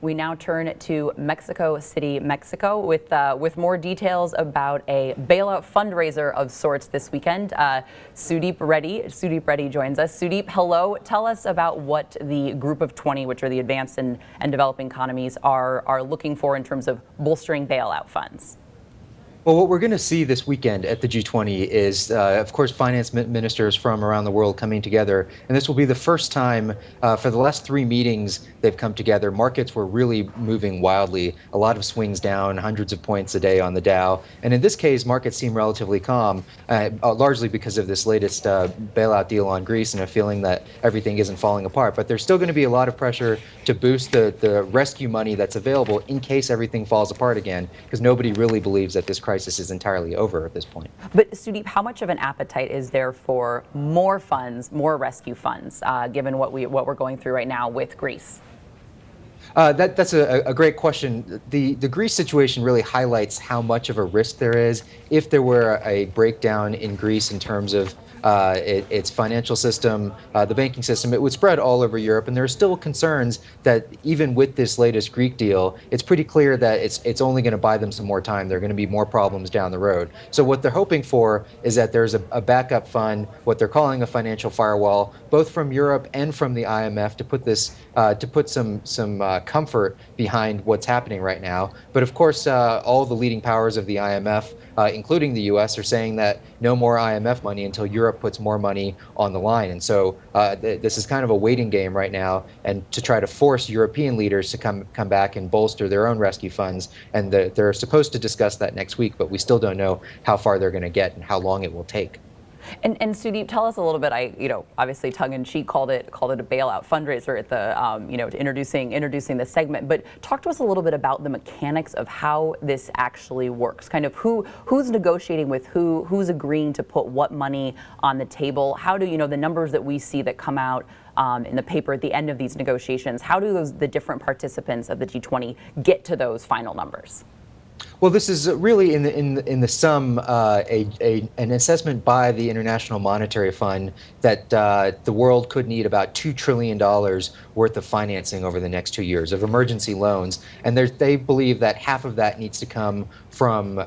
We now turn to Mexico City, Mexico, with more details about a bailout fundraiser of sorts this weekend. Sudeep Reddy joins us. Sudeep, hello. Tell us about what the Group of 20, which are the advanced and developing economies, are looking for in terms of bolstering bailout funds. Well, what we're going to see this weekend at the G20 is, of course, finance ministers from around the world coming together. And this will be the first time for the last 3 meetings they've come together. Markets were really moving wildly, a lot of swings down, hundreds of points a day on the Dow. And in this case, markets seem relatively calm, largely because of this latest bailout deal on Greece and a feeling that everything isn't falling apart. But there's still going to be a lot of pressure to boost the rescue money that's available in case everything falls apart again, because nobody really believes that this crisis is entirely over at this point. But Sudeep, how much of an appetite is there for more funds, more rescue funds, given what we're going through right now with Greece? That's a great question. The Greece situation really highlights how much of a risk there is if there were a breakdown in Greece in terms of its financial system, the banking system. It would spread all over Europe, and there are still concerns that even with this latest Greek deal, it's pretty clear that it's only going to buy them some more time. There are going to be more problems down the road. So what they're hoping for is that there's a backup fund, what they're calling a financial firewall, both from Europe and from the IMF, to put some comfort behind what's happening right now. But of course, all the leading powers of the IMF, including the U.S., are saying that no more IMF money until Europe puts more money on the line. And so this is kind of a waiting game right now, and to try to force European leaders to come back and bolster their own rescue funds. And they're supposed to discuss that next week, but we still don't know how far they're going to get and how long it will take. And Sudeep, tell us a little bit. Obviously tongue-in-cheek called it a bailout fundraiser at the introducing the segment. But talk to us a little bit about the mechanics of how this actually works. Kind of who's negotiating with who, who's agreeing to put what money on the table. How do the numbers that we see that come out in the paper at the end of these negotiations? How do the different participants of the G20 get to those final numbers? Well, this is really in the sum an assessment by the International Monetary Fund that the world could need about $2 trillion worth of financing over the next 2 years of emergency loans, and they believe that half of that needs to come from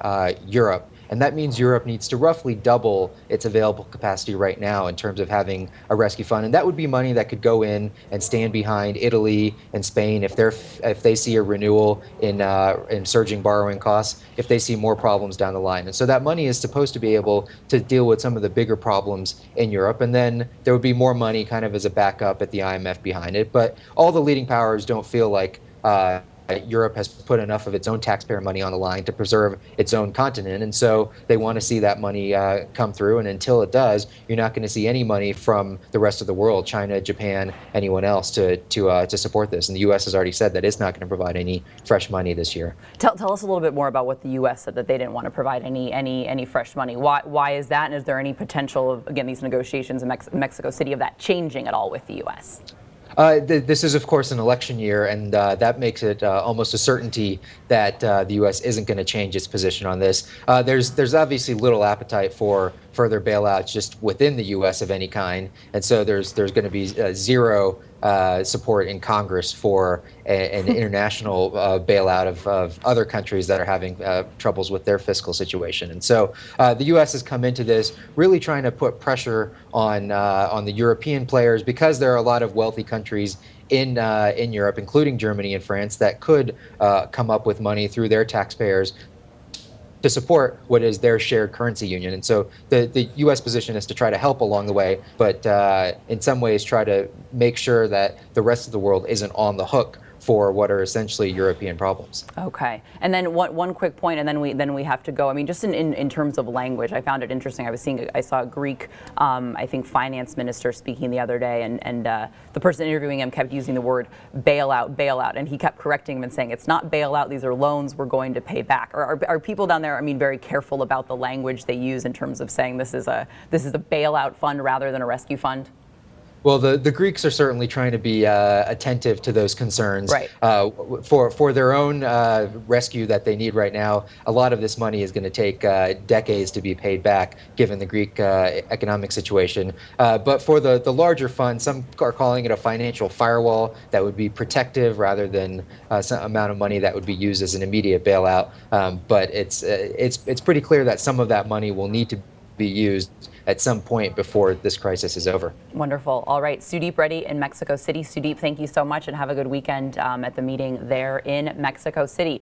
Europe. And that means Europe needs to roughly double its available capacity right now in terms of having a rescue fund. And that would be money that could go in and stand behind Italy and Spain if they see a renewal in surging borrowing costs, if they see more problems down the line. And so that money is supposed to be able to deal with some of the bigger problems in Europe. And then there would be more money kind of as a backup at the IMF behind it. But all the leading powers don't feel like Europe has put enough of its own taxpayer money on the line to preserve its own continent, and so they want to see that money come through. And until it does, you're not going to see any money from the rest of the world, China, Japan, anyone else, to support this. And the U.S. has already said that it's not going to provide any fresh money this year. Tell us a little bit more about what the U.S. said, that they didn't want to provide any fresh money. Why is that? And is there any potential of, again, these negotiations in Mexico City, of that changing at all with the U.S.? This is, of course, an election year, and that makes it almost a certainty that the U.S. isn't going to change its position on this. There's obviously little appetite for further bailouts just within the U.S. of any kind, and so there's going to be zero support in Congress for an international bailout of other countries that are having troubles with their fiscal situation. And so the U.S. has come into this really trying to put pressure on the European players, because there are a lot of wealthy countries in Europe, including Germany and France, that could come up with money through their taxpayers to support what is their shared currency union. And so the U.S. position is to try to help along the way, but in some ways try to make sure that the rest of the world isn't on the hook for what are essentially European problems. Okay, and then one quick point, and then we have to go. I mean, just in terms of language, I found it interesting. I saw a Greek, I think, finance minister speaking the other day, and the person interviewing him kept using the word bailout, and he kept correcting him and saying it's not bailout; these are loans we're going to pay back. Are people down there, I mean, very careful about the language they use in terms of saying this is a bailout fund rather than a rescue fund? Well, the Greeks are certainly trying to be attentive to those concerns. Right. For their own rescue that they need right now, a lot of this money is going to take decades to be paid back, given the Greek economic situation. But for the larger fund, some are calling it a financial firewall that would be protective rather than some amount of money that would be used as an immediate bailout. But it's pretty clear that some of that money will need to be used at some point before this crisis is over. Wonderful. All right, Sudeep Reddy in Mexico City. Sudeep, thank you so much and have a good weekend at the meeting there in Mexico City.